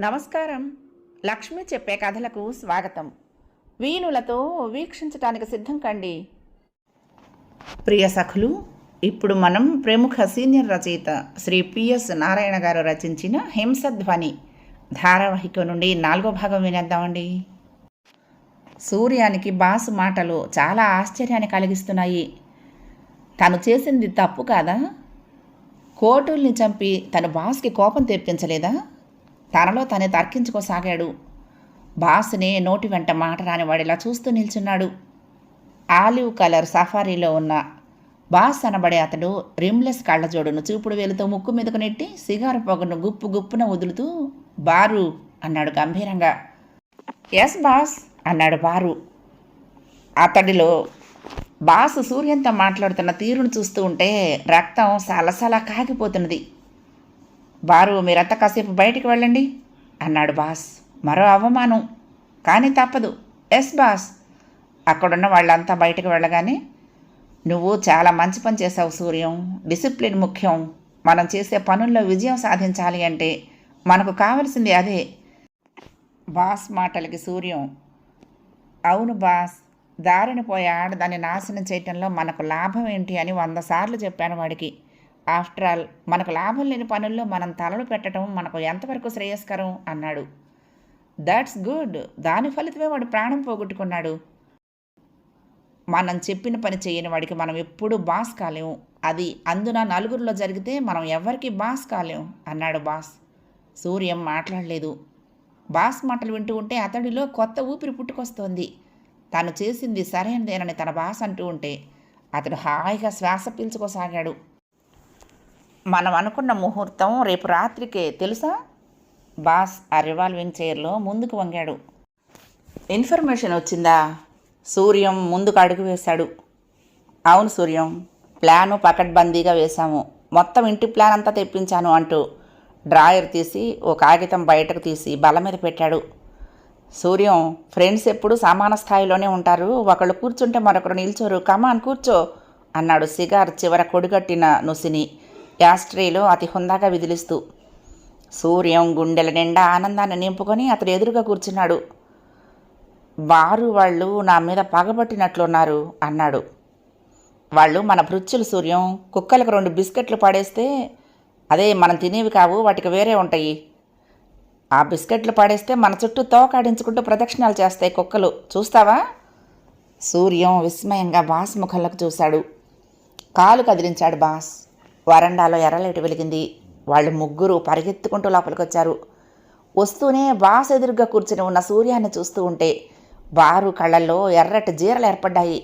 నమస్కారం. లక్ష్మి చెప్పే కథలకు స్వాగతం. వీణులతో వీక్షించటానికి సిద్ధం కండి. ప్రియ సఖులు, ఇప్పుడు మనం ప్రముఖ సీనియర్ రచయిత శ్రీ పిఎస్ నారాయణ గారు రచించిన హింసధ్వని ధారావాహిక నుండి 4వ భాగం వినేద్దామండి. సూర్యానికి బాసు మాటలు చాలా ఆశ్చర్యాన్ని కలిగిస్తున్నాయి. తను చేసింది తప్పు కాదా? కోటుల్ని చంపి తన బాస్కి కోపం తెప్పించలేదా? తనలో తనే తర్కించుకోసాగాడు. బాస్ని నోటి వెంట మాట రానివాడిలా చూస్తూ నిల్చున్నాడు. ఆలివ్ కలర్ సఫారీలో ఉన్న బాస్ అనబడే అతడు రిమ్లెస్ కళ్ళజోడును చూపుడు వేలుతో ముక్కు మీదకు నెట్టి సిగారు పొగను గుప్పు గుప్పున వదులుతూ బారు అన్నాడు గంభీరంగా. ఎస్ బాస్ అన్నాడు బారు. అతడిలో బాసు సూర్యంతో మాట్లాడుతున్న తీరును చూస్తూ ఉంటే రక్తం సలసలా కాగిపోతున్నది. బారు, మీరంతా కాసేపు బయటికి వెళ్ళండి అన్నాడు బాస్. మరో అవమానం, కానీ తప్పదు. Yes boss. అక్కడున్న వాళ్ళంతా బయటకు వెళ్ళగానే, నువ్వు చాలా మంచి పని చేసావు సూర్యం. డిసిప్లిన్ ముఖ్యం. మనం చేసే పనుల్లో విజయం సాధించాలి అంటే మనకు కావలసింది అదే. బాస్ మాటలకి సూర్యం, అవును బాస్, దారిని పోయే ఆడదాన్ని నాశనం చేయటంలో మనకు లాభం ఏంటి అని 100 సార్లు చెప్పాను వాడికి. ఆఫ్టర్ ఆల్, మనకు లాభం లేని పనుల్లో మనం తలలు పెట్టడం మనకు ఎంతవరకు శ్రేయస్కరం అన్నాడు. That's good. దాని ఫలితమే వాడు ప్రాణం పోగొట్టుకున్నాడు. మనం చెప్పిన పని చేయని వాడికి మనం ఎప్పుడూ బాస్ కాలేము. అది అందున నలుగురిలో జరిగితే మనం ఎవరికి బాస్ కాలేము అన్నాడు బాస్. సూర్యం మాట్లాడలేదు. బాస్ మాటలు వింటూ ఉంటే అతడిలో కొత్త ఊపిరి పుట్టుకొస్తోంది. తను చేసింది సరైనదేనని తన బాస్ అంటూ ఉంటే అతడు హాయిగా శ్వాస పీల్చుకోసాగాడు. మనం అనుకున్న ముహూర్తం రేపు రాత్రికే, తెలుసా? బాస్ ఆ రివాల్వింగ్ చైర్లో ముందుకు వంగాడు. ఇన్ఫర్మేషన్ వచ్చిందా? సూర్యం ముందుకు అడుగు వేశాడు. అవును సూర్యం, ప్లాను పకడ్బందీగా వేశాము. మొత్తం ఇంటి ప్లాన్ అంతా తెప్పించాను అంటూ డ్రాయర్ తీసి ఓ కాగితం బయటకు తీసి బల్ల మీద పెట్టాడు. సూర్యం, ఫ్రెండ్స్ ఎప్పుడు సమాన స్థాయిలోనే ఉంటారు. ఒకళ్ళు కూర్చుంటే మరొకరు నిల్చోరు. కమాన్ కూర్చో అన్నాడు సిగార్ చివర కొడిగట్టిన నుసిని యాస్ట్రేలో అతి హుందాగా విదిలిస్తూ. సూర్యం గుండెల నిండా ఆనందాన్ని నింపుకొని అతడు ఎదురుగా కూర్చున్నాడు. బారు వాళ్ళు నా మీద పగబట్టినట్లున్నారు అన్నాడు. వాళ్ళు మన భృత్యులు సూర్యం. కుక్కలకు 2 బిస్కెట్లు పడేస్తే, అదే మనం తినేవి కావు, వాటికి వేరే ఉంటాయి. ఆ బిస్కెట్లు పడేస్తే మన చుట్టూ తోకాడించుకుంటూ ప్రదక్షిణాలు చేస్తాయి కుక్కలు, చూస్తావా? సూర్యం విస్మయంగా బాస్ ముఖంలోకి చూశాడు. కాలు కదిలించాడు బాస్. వరండాలో ఎర్రలైటు వెలిగింది. వాళ్ళు ముగ్గురు పరిగెత్తుకుంటూ లోపలికొచ్చారు. వస్తూనే బాస్ ఎదురుగా కూర్చుని ఉన్న సూర్యాన్ని చూస్తూ ఉంటే బారు కళ్ళల్లో ఎర్రటి జీరలు ఏర్పడ్డాయి.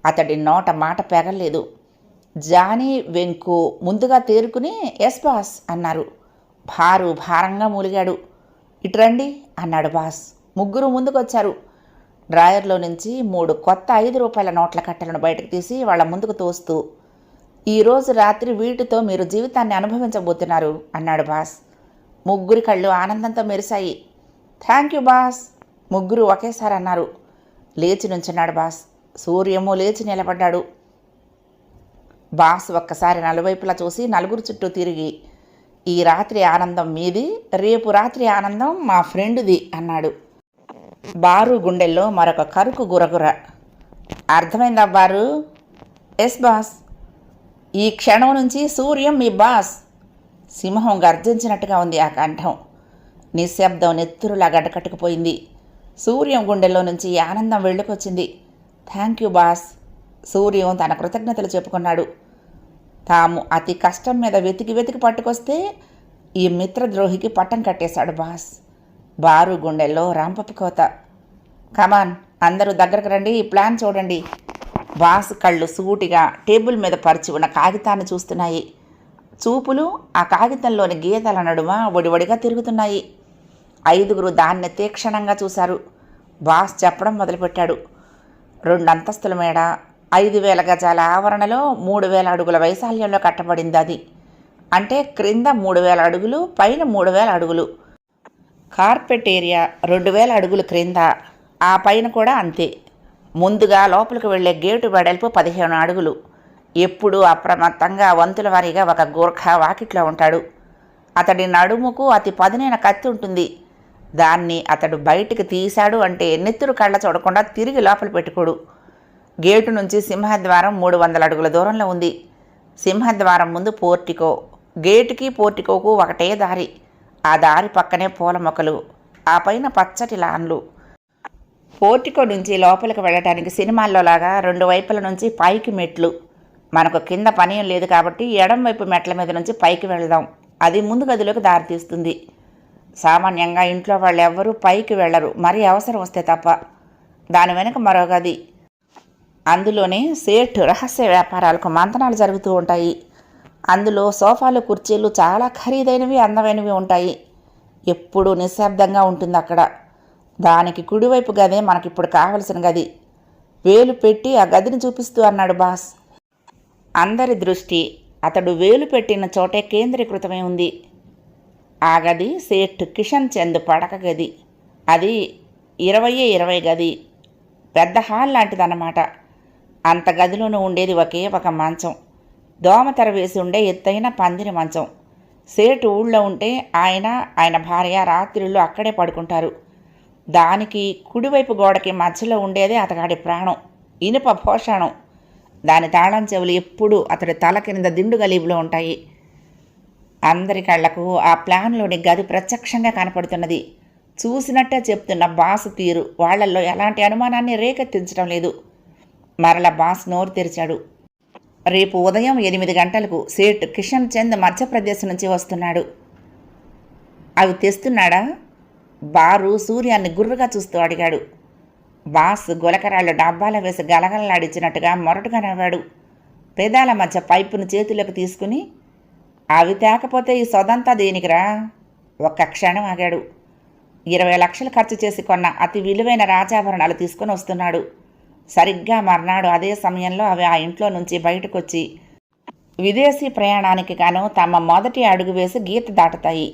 అతడి నోట మాట పెగలేదు. జానీ, వెంకు ముందుగా తేరుకుని ఎస్ బాస్ అన్నారు. బారు భారంగా మూలిగాడు. ఇటు రండి అన్నాడు బాస్. ముగ్గురు ముందుకొచ్చారు. డ్రాయర్లో నుంచి 3 కొత్త 5 రూపాయల నోట్ల కట్టలను బయటకు తీసి వాళ్ళ ముందుకు తోస్తూ, ఈరోజు రాత్రి వీటితో మీరు జీవితాన్ని అనుభవించబోతున్నారు అన్నాడు బాస్. ముగ్గురి కళ్ళు ఆనందంతో మెరిశాయి. థ్యాంక్ యూ బాస్, ముగ్గురు ఒకేసారి అన్నారు. లేచి నుంచున్నాడు బాస్. సూర్యము లేచి నిలబడ్డాడు. బాస్ ఒక్కసారి నలువైపులా చూసి నలుగురు చుట్టూ తిరిగి, ఈ రాత్రి ఆనందం మీది, రేపు రాత్రి ఆనందం మా ఫ్రెండుది అన్నాడు. బారు గుండెల్లో మరొక కరుకు గురగుర. అర్థమైందా బారు? Yes boss. ఈ క్షణం నుంచి సూర్యం మీ బాస్. సింహం గర్జించినట్టుగా ఉంది ఆ కంఠం. నిశ్శబ్దం నెత్తురులా గడ్డకట్టుకుపోయింది. సూర్యం గుండెల్లో నుంచి ఆనందం వెళ్ళుకొచ్చింది. Thank you boss. సూర్యం తన కృతజ్ఞతలు చెప్పుకున్నాడు. తాము అతి కష్టం మీద వెతికి వెతికి పట్టుకొస్తే ఈ మిత్రద్రోహికి పట్టం కట్టేశాడు బాస్. బారు గుండెల్లో రాంపపు కోత. కమాన్, అందరూ దగ్గరకు రండి, ఈ ప్లాన్ చూడండి. బాస్ కళ్ళు సూటిగా టేబుల్ మీద పరిచి ఉన్న కాగితాన్ని చూస్తున్నాయి. చూపులు ఆ కాగితంలోని గీతల నడుమ ఒడివడిగా తిరుగుతున్నాయి. 5గురు దాన్ని తీక్షణంగా చూశారు. బాస్ చెప్పడం మొదలుపెట్టాడు. 2 అంతస్తుల మేడ, 5000 గజాల ఆవరణలో 3000 అడుగుల వైశాల్యంలో కట్టబడింది అది. అంటే క్రింద 3000 అడుగులు, పైన 3000 అడుగులు. కార్పెట్ ఏరియా 2000 అడుగులు క్రింద, ఆ పైన కూడా అంతే. ముందుగా లోపలికి వెళ్లే గేటు వెడల్పు 15 అడుగులు. ఎప్పుడూ అప్రమత్తంగా వంతుల వారీగా ఒక గూర్ఖా వాకిట్లో ఉంటాడు. అతడి నడుముకు అతి పదునైన కత్తి ఉంటుంది. దాన్ని అతడు బయటికి తీశాడు అంటే నెత్తురు కళ్ళ చూడకుండా తిరిగి లోపల పెట్టుకోడు. గేటు నుంచి సింహద్వారం 300 అడుగుల దూరంలో ఉంది. సింహద్వారం ముందు పోర్టికో. గేటుకి పోర్టికోకు ఒకటే దారి. ఆ దారి పక్కనే పూల మొక్కలు, ఆ పైన పచ్చటి లాన్లు. పోర్టికో నుంచి లోపలికి వెళ్ళటానికి సినిమాల్లో లాగా 2 వైపుల నుంచి పైకి మెట్లు. మనకు కింద పనేం లేదు కాబట్టి ఎడం వైపు మెట్ల మీద నుంచి పైకి వెళదాం. అది ముందు గదిలోకి దారితీస్తుంది. సామాన్యంగా ఇంట్లో వాళ్ళు ఎవ్వరూ పైకి వెళ్ళరు, మరీ అవసరం వస్తే తప్ప. దాని వెనక మరో గది. అందులోనే సేట్ రహస్య వ్యాపారాలకు మంతనాలు జరుగుతూ ఉంటాయి. అందులో సోఫాలు, కుర్చీలు చాలా ఖరీదైనవి, అందమైనవి ఉంటాయి. ఎప్పుడూ నిశ్శబ్దంగా ఉంటుంది అక్కడ. దానికి కుడివైపు గదే మనకిప్పుడు కావలసిన గది. వేలు పెట్టి ఆ గదిని చూపిస్తూ అన్నాడు బాస్. అందరి దృష్టి అతడు వేలు పెట్టిన చోటే కేంద్రీకృతమై ఉంది. ఆ గది సేట్ కిషన్ చంద్ పడక గది. అది 20x20 గది. పెద్ద హాల్ లాంటిదన్నమాట. అంత గదిలోనూ ఉండేది ఒకే ఒక మంచం. దోమతెర వేసి ఉండే ఎత్తైన పందిరి మంచం. సేటు ఊళ్ళో ఉంటే ఆయన భార్య రాత్రిళ్ళు అక్కడే పడుకుంటారు. దానికి కుడివైపు గోడకి మధ్యలో ఉండేదే అతగాడి ప్రాణం, ఇనుప భోషణం. దాని తాళం చెవులు ఎప్పుడూ అతడి తల కింద దిండు గలీబులో ఉంటాయి. అందరి కళ్లకు ఆ ప్లాన్లోని గది ప్రత్యక్షంగా కనపడుతున్నది. చూసినట్టే చెప్తున్న బాస్ తీరు వాళ్లల్లో ఎలాంటి అనుమానాన్ని రేకెత్తించడం లేదు. మరల బాస్ నోరు తెరిచాడు. రేపు ఉదయం 8 గంటలకు సేట్ కిషన్ చంద్ మధ్యప్రదేశ్ నుంచి వస్తున్నాడు. అవి తెస్తున్నాడా? బారు సూర్యాన్ని గుర్రుగా చూస్తూ అడిగాడు. బాస్ గులకరాళ్ళు డబ్బాల వేసి గలగలలాడించినట్టుగా మొరటుగా నవ్వాడు. పెదాల మధ్య పైపును చేతులకు తీసుకుని, అవి తేకపోతే ఈ సొదంతా దేనికిరా? ఒక్క క్షణం ఆగాడు. 20 లక్షలు ఖర్చు చేసి కొన్న అతి విలువైన రాజాభరణాలు తీసుకుని వస్తున్నాడు. సరిగ్గా మర్నాడు అదే సమయంలో అవి ఆ ఇంట్లో నుంచి బయటకొచ్చి విదేశీ ప్రయాణానికి గాను తమ మొదటి అడుగు వేసి గీత దాటుతాయి.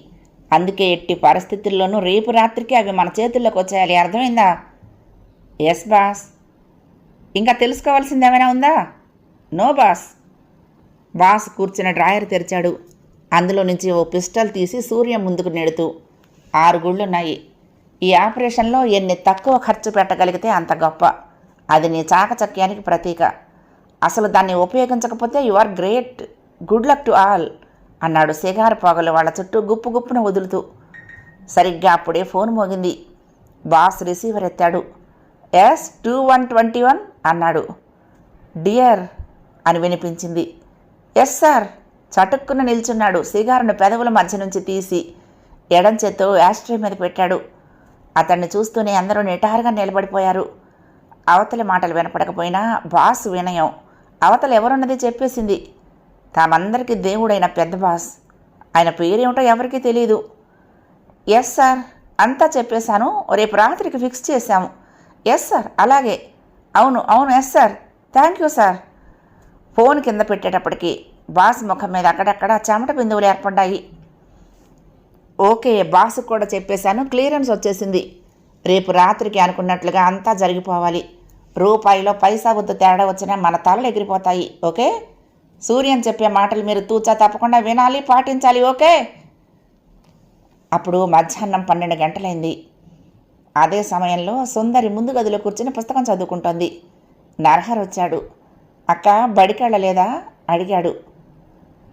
అందుకే ఎట్టి పరిస్థితుల్లోనూ రేపు రాత్రికి అవి మన చేతుల్లోకి వచ్చేయాలి. అర్థమైందా? Yes boss. ఇంకా తెలుసుకోవాల్సింది ఏమైనా ఉందా? No boss. బాస్ కూర్చున్న డ్రాయర్ తెరిచాడు. అందులో నుంచి ఓ పిస్టల్ తీసి సూర్యం ముందుకు నెడుతూ, 6 గుళ్ళున్నాయి. ఈ ఆపరేషన్లో ఎన్ని తక్కువ ఖర్చు పెట్టగలిగితే అంత గొప్ప. అది నీ చాకచక్యానికి ప్రతీక. అసలు దాన్ని ఉపయోగించకపోతే you are great. Good luck to all అన్నాడు సిగారు పొగలు వాళ్ళ చుట్టూ గుప్పు గుప్పున వదులుతూ. సరిగ్గా అప్పుడే ఫోన్ మోగింది. బాస్ రిసీవర్ ఎత్తాడు. ఎస్ 2121 అన్నాడు. డియర్ అని వినిపించింది. Yes sir. చటుక్కున నిల్చున్నాడు. సిగారును పెదవుల మధ్య నుంచి తీసి ఎడం చేత్తో యాస్ట్రే మీద పెట్టాడు. అతన్ని చూస్తూనే అందరూ నిటారుగా నిలబడిపోయారు. అవతలి మాటలు వినపడకపోయినా బాస్ వినయం అవతల ఎవరున్నది చెప్పేసింది. తామందరికీ దేవుడైన పెద్ద బాస్. ఆయన పేరేమిటో ఎవరికీ తెలియదు. ఎస్ సార్, అంతా చెప్పేశాను. రేపు రాత్రికి ఫిక్స్ చేశాము. ఎస్ సార్, అలాగే. అవును అవును, yes sir, thank you sir. Phone కింద పెట్టేటప్పటికి బాస్ ముఖం మీద అక్కడక్కడ చెమట బిందువులు ఏర్పడ్డాయి. ఓకే, బాస్కు కూడా చెప్పేశాను. క్లియరెన్స్ వచ్చేసింది. రేపు రాత్రికి అనుకున్నట్లుగా అంతా జరిగిపోవాలి. రూపాయిలో పైసా వద్దు తేడా వచ్చినా మన తలలు ఎగిరిపోతాయి. ఓకే? సూర్యన్ చెప్పే మాటలు మీరు తూచా తప్పకుండా వినాలి, పాటించాలి. ఓకే? అప్పుడు మధ్యాహ్నం 12 గంటలైంది. అదే సమయంలో సుందరి ముందు గదిలో కూర్చుని పుస్తకం చదువుకుంటోంది. నరహర్ వచ్చాడు. అక్క, బడికెళ్ళలేదా అడిగాడు.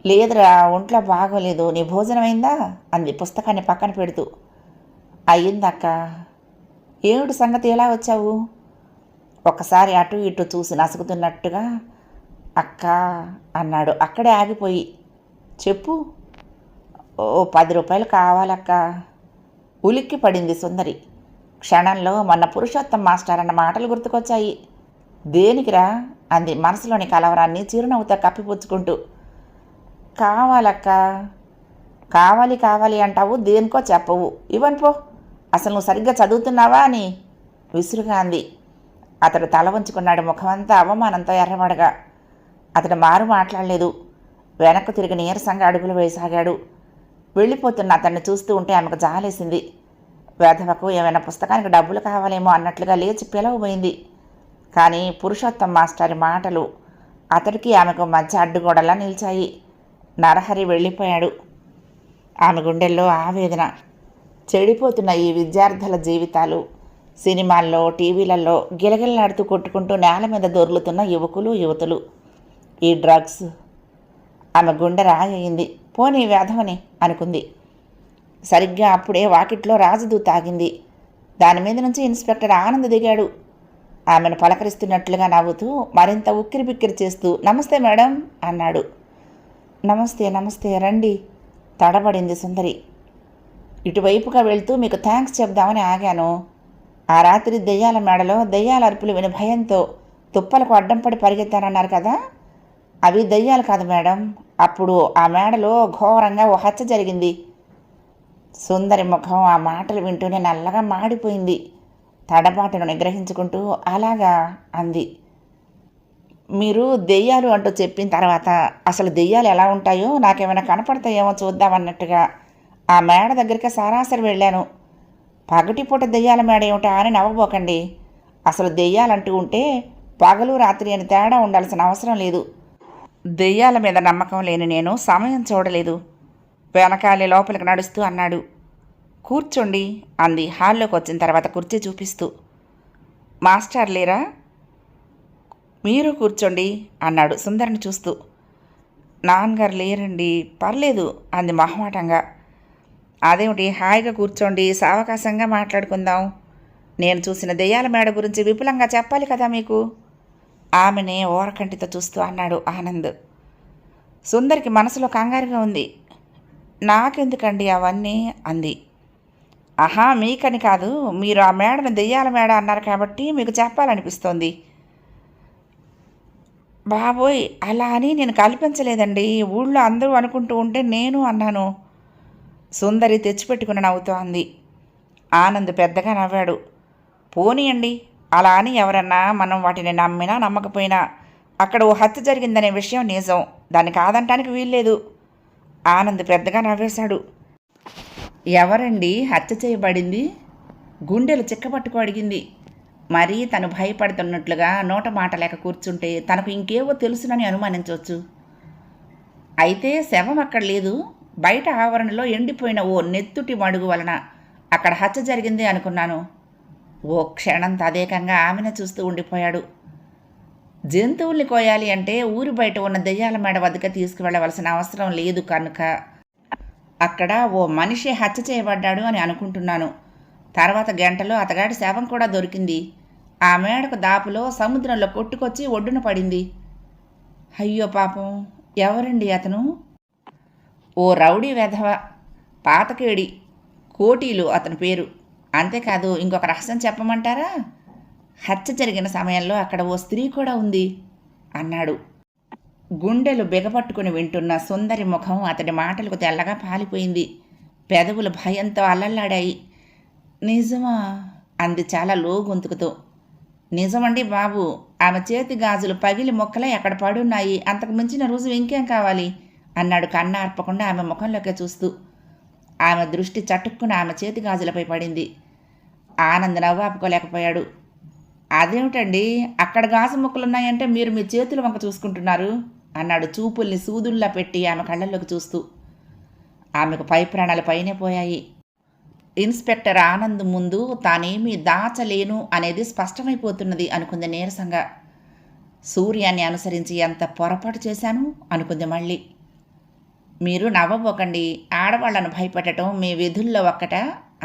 లేదురా, ఒంట్లో బాగోలేదు. నీ భోజనం అయిందా అంది పుస్తకాన్ని పక్కన పెడుతూ. అయ్యిందక్క. ఏమిటి సంగతి, ఎలా వచ్చావు? ఒకసారి అటు ఇటు చూసి నసుగుతున్నట్టుగా అక్క అన్నాడు. అక్కడే ఆగిపోయి, చెప్పు. ఓ 10 రూపాయలు కావాలక్క. ఉలిక్కి పడింది సుందరి. క్షణంలో మొన్న పురుషోత్తం మాస్టర్ అన్న మాటలు గుర్తుకొచ్చాయి. దేనికిరా అంది మనసులోని కలవరాన్ని చిరునవ్వుతో కప్పిపుచ్చుకుంటూ. కావాలక్క. కావాలి కావాలి అంటావు, దేనికో చెప్పవు. ఇవ్వను పో. అసలు నువ్వు సరిగ్గా చదువుతున్నావా అని విసురుగా అంది. అతడు తల వంచుకున్నాడు. ముఖమంతా అవమానంతో ఎర్రబడగా. అతడు మారు మాట్లాడలేదు. వెనక్కు తిరిగి నీరసంగా అడుగులు వేసాగాడు. వెళ్ళిపోతున్న అతన్ని చూస్తూ ఉంటే ఆమెకు జాలేసింది. వేధవకు ఏమైనా పుస్తకానికి డబ్బులు కావాలేమో అన్నట్లుగా లేచి పిలవబోయింది. కానీ పురుషోత్తం మాస్టారి మాటలు అతడికి ఆమెకు మధ్య అడ్డుగోడలా నిలిచాయి. నరహరి వెళ్ళిపోయాడు. ఆమె గుండెల్లో ఆవేదన. చెడిపోతున్న ఈ విద్యార్థుల జీవితాలు, సినిమాల్లో టీవీలలో గిలగిలలాడుతూ కొట్టుకుంటూ నేల మీద దొర్లుతున్న యువకులు యువతులు, ఈ డ్రగ్స్. ఆమె గుండె రాయింది. పోనీ వేధమని అనుకుంది. సరిగ్గా అప్పుడే వాకిట్లో రాజదూత ఆగింది. దాని మీద నుంచి ఇన్స్పెక్టర్ ఆనంద్ దిగాడు. ఆమెను పలకరిస్తున్నట్లుగా నవ్వుతూ మరింత ఉక్కిరి బిక్కిరి చేస్తూ, నమస్తే మేడం అన్నాడు. నమస్తే నమస్తే, రండి తడబడింది సుందరి. ఇటువైపుగా వెళ్తూ మీకు థ్యాంక్స్ చెప్దామని ఆగాను. ఆ రాత్రి దెయ్యాల మేడలో దెయ్యాల అరుపులు విని భయంతో తుప్పలకు అడ్డం పడి పరిగెత్తానన్నారు కదా, అవి దెయ్యాలు కాదు మేడం. అప్పుడు ఆ మేడలో ఘోరంగా ఓ హత్య జరిగింది. సుందరి ముఖం ఆ మాటలు వింటూనే నల్లగా మాడిపోయింది. తడబాటును నిగ్రహించుకుంటూ అలాగా అంది. మీరు దెయ్యాలు అంటూ చెప్పిన తర్వాత అసలు దెయ్యాలు ఎలా ఉంటాయో నాకేమైనా కనపడతాయేమో చూద్దామన్నట్టుగా ఆ మేడ దగ్గరికి సరాసరి వెళ్ళాను. పగటిపూట దెయ్యాల మేడ ఏమిటా అని నవ్వబోకండి. అసలు దెయ్యాలంటూ ఉంటే పగలు రాత్రి అని తేడా ఉండాల్సిన అవసరం లేదు. దెయ్యాల మీద నమ్మకం లేని నేను సమయం చూడలేదు. వెనకాలే లోపలికి నడుస్తూ అన్నాడు. కూర్చోండి అంది హాల్లోకి వచ్చిన తర్వాత కుర్చీ చూపిస్తూ. మాస్టర్ లేరా? మీరు కూర్చోండి అన్నాడు సుందరిని చూస్తూ. నాన్నగారు లేరండి. పర్లేదు అంది మొహమాటంగా. అదేమిటి, హాయిగా కూర్చోండి, సావకాశంగా మాట్లాడుకుందాం. నేను చూసిన దెయ్యాల మేడ గురించి విపులంగా చెప్పాలి కదా మీకు. ఆమెనే ఓరకంటితో చూస్తూ అన్నాడు ఆనంద్. సుందరికి మనసులో కంగారుగా ఉంది. నాకెందుకండి అవన్నీ అంది. ఆహా, మీకని కాదు, మీరు ఆ మేడను దెయ్యాల మేడ అన్నారు కాబట్టి మీకు చెప్పాలనిపిస్తోంది. బాబోయ్, అలా అని నేను కల్పించలేదండి. ఊళ్ళో అందరూ అనుకుంటూ ఉంటే నేను అన్నాను. సుందరి తెచ్చిపెట్టుకుని నవ్వుతూ అంది. ఆనంద్ పెద్దగా నవ్వాడు. పోనీయండి, అలా అని ఎవరన్నా మనం వాటిని నమ్మినా నమ్మకపోయినా అక్కడ ఓ హత్య జరిగిందనే విషయం నిజం. దాన్ని కాదంటానికి వీల్లేదు. ఆనంద్ పెద్దగా నవ్వేశాడు. ఎవరండి హత్య చేయబడింది? గుండెలు చిక్కపట్టుకు అడిగింది. మరీ తను భయపడుతున్నట్లుగా నోట మాట లేక కూర్చుంటే తనకు ఇంకేవో తెలుసునని అనుమానించవచ్చు. అయితే శవం అక్కడ లేదు. బయట ఆవరణలో ఎండిపోయిన ఓ నెత్తుటి మడుగు వలన అక్కడ హత్య జరిగింది అనుకున్నాను. ఓ క్షణం తదేకంగా ఆమెను చూస్తూ ఉండిపోయాడు. జంతువుల్ని కోయాలి అంటే ఊరి బయట ఉన్న దెయ్యాల మేడ వద్దకు తీసుకువెళ్ళవలసిన అవసరం లేదు కనుక అక్కడ ఓ మనిషి హత్య చేయబడ్డాడు అని అనుకుంటున్నాను. తర్వాత గంటలో అతగాడి శవం కూడా దొరికింది. ఆ మేడకు దాపులో సముద్రంలో కొట్టుకొచ్చి ఒడ్డున పడింది. అయ్యో పాపం, ఎవరండి అతను? ఓ రౌడీ వెధవ, పాతకేడి, కోటీలు అతని పేరు. అంతేకాదు, ఇంకొక రహస్యం చెప్పమంటారా? హత్య జరిగిన సమయంలో అక్కడ ఓ స్త్రీ కూడా ఉంది అన్నాడు. గుండెలు బిగపట్టుకుని వింటున్న సుందరి ముఖం అతడి మాటలకు తెల్లగా పాలిపోయింది. పెదవులు భయంతో అల్లల్లాడాయి. నిజమా అంది చాలా లో గొంతుకుతో. నిజమండి బాబు. ఆమె చేతి గాజులు పగిలి మొక్కలై అక్కడ పడున్నాయి. అంతకు మించిన రుజువు ఇంకేం కావాలి అన్నాడు కన్నార్పకుండా ఆమె ముఖంలోకే చూస్తూ. ఆమె దృష్టి చటుక్కున ఆమె చేతి గాజులపై పడింది. ఆనంద్ నవ్వు ఆపుకోలేకపోయాడు. అదేమిటండి, అక్కడ గాజు ముక్కలున్నాయంటే మీరు మీ చేతుల వంక చూసుకుంటున్నారు అన్నాడు చూపుల్ని సూదుల్లా పెట్టి ఆమె కళ్ళల్లోకి చూస్తూ. ఆమెకు పై ప్రాణాలు పైనే పోయాయి. ఇన్స్పెక్టర్ ఆనంద్ ముందు తానేమీ దాచలేను అనేది స్పష్టమైపోతున్నది అనుకుంది నీరసంగా. సూర్యాన్ని అనుసరించి ఎంత పొరపాటు చేశాను అనుకుంది మళ్ళీ. మీరు నవ్వబోకండి. ఆడవాళ్లను భయపెట్టడం మీ విధుల్లో ఒక్కట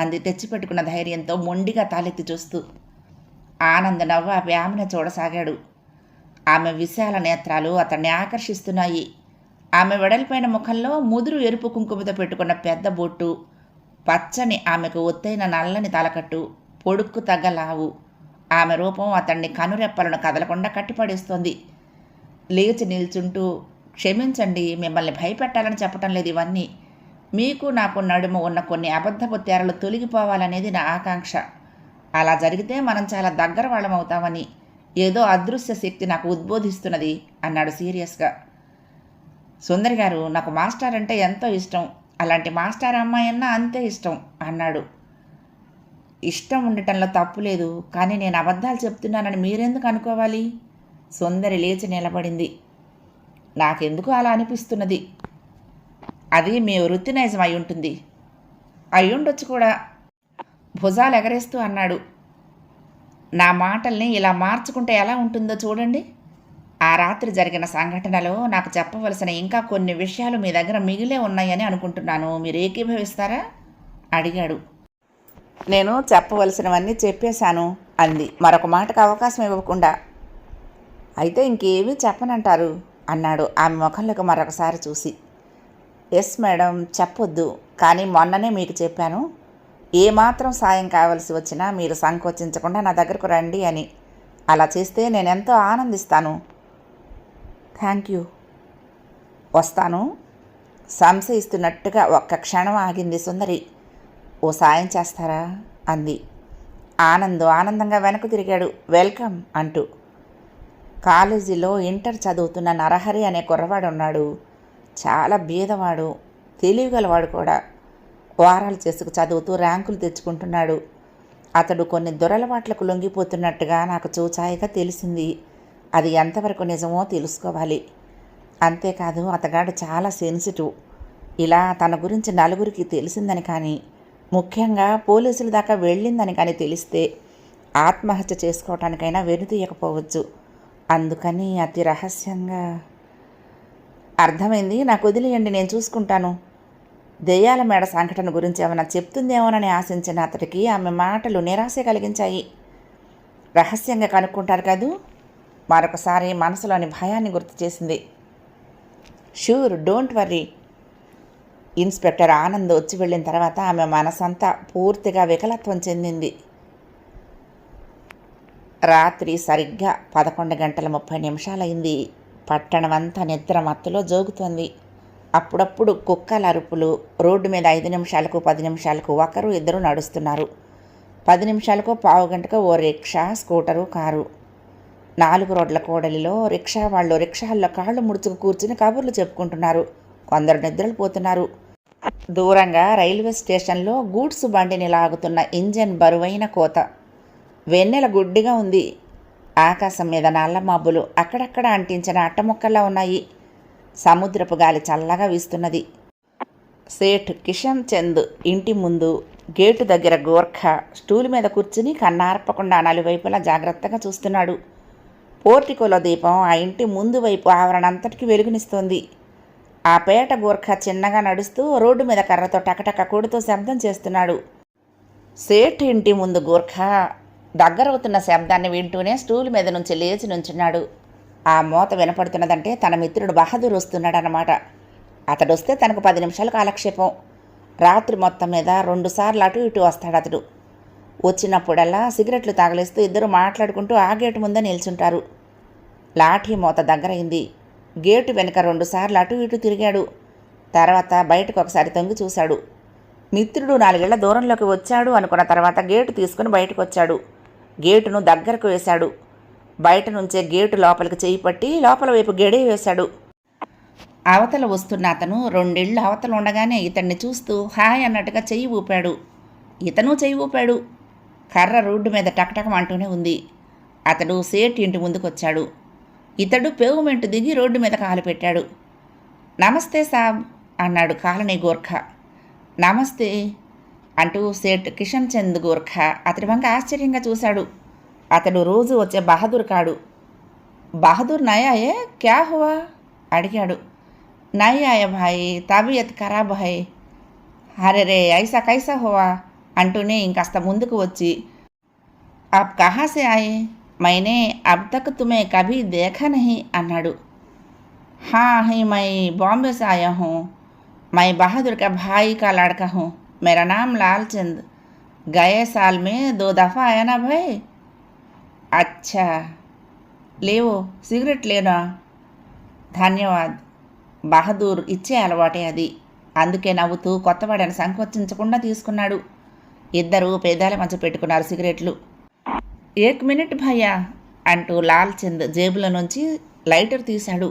అంది తెచ్చిపెట్టుకున్న ధైర్యంతో మొండిగా తాలెత్తి చూస్తూ. ఆనంద్ నవ్వు ఆపి ఆమెను చూడసాగాడు. ఆమె విశాల నేత్రాలు అతన్ని ఆకర్షిస్తున్నాయి. ఆమె వెడల్పైన ముఖంలో ముదురు ఎరుపు కుంకుమతో పెట్టుకున్న పెద్ద బొట్టు, పచ్చని ఆమెకు ఒత్తైన నల్లని తలకట్టు, పొడుక్కు తగ్గ లావు. ఆమె రూపం అతన్ని కనురెప్పలను కదలకుండా కట్టిపడేస్తోంది. లేచి నిల్చుంటూ, క్షమించండి, మిమ్మల్ని భయపెట్టాలని చెప్పటం లేదు ఇవన్నీ. మీకు నాకు నడుము ఉన్న కొన్ని అబద్ధపు తెరలు తొలగిపోవాలనేది నా ఆకాంక్ష. అలా జరిగితే మనం చాలా దగ్గర వాళ్ళం అవుతామని ఏదో అదృశ్య శక్తి నాకు ఉద్బోధిస్తున్నది అన్నాడు సీరియస్గా. సుందరి గారు, నాకు మాస్టర్ అంటే ఎంతో ఇష్టం. అలాంటి మాస్టర్ అమ్మాయన్నా అంతే ఇష్టం అన్నాడు. ఇష్టం ఉండటంలో తప్పు లేదు, కానీ నేను అబద్ధాలు చెప్తున్నానని మీరెందుకు అనుకోవాలి? సుందరి లేచి నిలబడింది. నాకెందుకు అలా అనిపిస్తున్నది. అది మీ వృత్తి నైజం అయి ఉంటుంది. అయ్యుండొచ్చు కూడా. భుజాలు ఎగరేస్తూ అన్నాడు. నా మాటల్ని ఇలా మార్చుకుంటే ఎలా ఉంటుందో చూడండి. ఆ రాత్రి జరిగిన సంఘటనలో నాకు చెప్పవలసిన ఇంకా కొన్ని విషయాలు మీ దగ్గర మిగిలే ఉన్నాయని అనుకుంటున్నాను. మీరు ఏకీభవిస్తారా? అడిగాడు. నేను చెప్పవలసినవన్నీ చెప్పేశాను అంది మరొక మాటకు అవకాశం ఇవ్వకుండా. అయితే ఇంకేమీ చెప్పనంటారు అన్నాడు ఆమె ముఖంలోకి మరొకసారి చూసి. ఎస్ మేడం, చెప్పొద్దు. కానీ మొన్ననే మీకు చెప్పాను, ఏమాత్రం సాయం కావలసి వచ్చినా మీరు సంకోచించకుండా నా దగ్గరకు రండి అని. అలా చేస్తే నేనెంతో ఆనందిస్తాను. Thank you. వస్తాను. సంశయిస్తున్నట్టుగా ఒక్క క్షణం ఆగింది సుందరి. ఓ సాయం చేస్తారా అంది. ఆనందంగా వెనక్కు తిరిగాడు వెల్కమ్ అంటూ. కాలేజీలో ఇంటర్ చదువుతున్న నరహరి అనే కుర్రవాడు ఉన్నాడు. చాలా బీదవాడు, తెలివిగలవాడు కూడా. వారాలు చేసుకు చదువుతూ ర్యాంకులు తెచ్చుకుంటున్నాడు. అతడు కొన్ని దురలవాట్లకు లొంగిపోతున్నట్టుగా నాకు చూచాయిగా తెలిసింది. అది ఎంతవరకు నిజమో తెలుసుకోవాలి. అంతేకాదు అతగాడు చాలా సెన్సిటివ్. ఇలా తన గురించి నలుగురికి తెలిసిందని కానీ, ముఖ్యంగా పోలీసుల దాకా వెళ్ళిందని కానీ తెలిస్తే ఆత్మహత్య చేసుకోవటానికైనా వెనుతీయకపోవచ్చు. అందుకని అతి రహస్యంగా. అర్థమైంది, నాకు వదిలేయండి, నేను చూసుకుంటాను. దెయ్యాల మేడ సంఘటన గురించి ఏమైనా చెప్తుందేమోనని ఆశించిన అతడికి ఆమె మాటలు నిరాశ కలిగించాయి. రహస్యంగా కనుక్కుంటారు కదూ? మరొకసారి మనసులోని భయాన్ని గుర్తు చేసింది. Sure, don't worry. Inspector Anand వచ్చి వెళ్ళిన తర్వాత ఆమె మనసంతా పూర్తిగా వికలత్వం చెందింది. రాత్రి సరిగ్గా 11:30 పట్టణమంతా నిద్ర మత్తులో జోగుతోంది. అప్పుడప్పుడు కుక్కల అరుపులు. రోడ్డు మీద 5 నిమిషాలకు 10 నిమిషాలకు ఒకరు ఇద్దరు నడుస్తున్నారు. 10 నిమిషాలకు పావుగంటకు ఓ రిక్షా, స్కూటరు, కారు. 4 రోడ్ల కూడలిలో రిక్షా వాళ్ళు రిక్షాల్లో కాళ్ళు ముడుచుకు కూర్చుని కబుర్లు చెప్పుకుంటున్నారు. కొందరు నిద్రలు పోతున్నారు. దూరంగా రైల్వే స్టేషన్లో గూడ్స్ బండిని లాగుతున్న ఇంజన్ బరువైన కోత. వెన్నెల గుడ్డిగా ఉంది. ఆకాశం మీద నల్ల మబ్బులు అక్కడక్కడ అంటించిన అట్టముక్కల్లా ఉన్నాయి. సముద్రపు గాలి చల్లగా వీస్తున్నది. సేఠ్ కిషన్ చంద్ ఇంటి ముందు గేటు దగ్గర గోర్ఖా స్టూల్ మీద కూర్చుని కన్నార్పకుండా నలువైపులా జాగ్రత్తగా చూస్తున్నాడు. పోర్టికోలో దీపం ఆ ఇంటి ముందు వైపు ఆవరణంతటికి వెలుగునిస్తోంది. ఆ పేట గోర్ఖా చిన్నగా నడుస్తూ రోడ్డు మీద కర్రతో టకటక కొడుతూ శబ్దం చేస్తున్నాడు. సేఠ్ ఇంటి ముందు గోర్ఖా దగ్గరవుతున్న శబ్దాన్ని వింటూనే స్టూల్ మీద నుంచి లేచి నుంచున్నాడు. ఆ మోత వినపడుతున్నదంటే తన మిత్రుడు బహదూర్ వస్తున్నాడన్నమాట. అతడు వస్తే తనకు 10 నిమిషాలు కాలక్షేపం. రాత్రి మొత్తం మీద 2 సార్లు అటు ఇటు వస్తాడు అతడు. వచ్చినప్పుడల్లా సిగరెట్లు తాగలేస్తూ ఇద్దరు మాట్లాడుకుంటూ ఆ గేటు ముందే నిల్చుంటారు. లాఠీ మోత దగ్గరైంది. గేటు వెనుక 2 సార్లు అటు ఇటు తిరిగాడు. తర్వాత బయటకు ఒకసారి తొంగి చూశాడు. మిత్రుడు 4 ఏళ్ల దూరంలోకి వచ్చాడు అనుకున్న తర్వాత గేటు తీసుకుని బయటకు వచ్చాడు. గేటును దగ్గరకు వేశాడు. బయట నుంచే గేటు లోపలికి చేయి పట్టి లోపల వైపు గెడే వేశాడు. అవతల వస్తున్న అతను 2 ఇళ్ళు అవతల ఉండగానే ఇతన్ని చూస్తూ హాయ్ అన్నట్టుగా చెయ్యి ఊపాడు. ఇతను చెయ్యి ఊపాడు. కర్ర రోడ్డు మీద టకటకం అంటూనే ఉంది. అతడు సేట్ ఇంటి ముందుకు వచ్చాడు. ఇతడు పేవ్మెంట్ దిగి రోడ్డు మీద కాలు పెట్టాడు. నమస్తే సాబ్ అన్నాడు కాలనీ గోర్ఖా. నమస్తే అంటూ సేట్ కిషన్ చంద్ గోర్ఖా అతడి వంక ఆశ్చర్యంగా చూశాడు. అతడు రోజు వచ్చే బహదూర్ కాడు. బహదూర్ నయాయే క్యా హువా అడిగాడు. నై ఆయా భాయ్, తబియత్ ఖరాబ్ హై. అరే రే ఐసా కైసా హువా అంటూనే ఇంకాస్త ముందుకు వచ్చి ఆప్ కహా సే ఆయే, మైనే అబ్ తక్ తుమే కభీ దేఖా నహీ అన్నాడు. హా హీ మై బాంబే సే ఆయా హూ. మై బహదూర్ కా భాయ్ కా లడ్కా హూ. मेरा नाम लालचंद. गए साल में 2 दफ़ा आया ना भाई. अच्छा లేవో సిగరెట్ లేనా? ధన్యవాద్. బహదూర్ ఇచ్చే అలవాటే అది. అందుకే నవ్వుతూ కొత్తవాడని సంకోచించకుండా తీసుకున్నాడు. ఇద్దరూ పెదాల మధ్య పెట్టుకున్నారు సిగరెట్లు. 1 మినిట్ భయ్యా అంటూ లాల్చంద్ జేబుల నుంచి లైటర్ తీశాడు.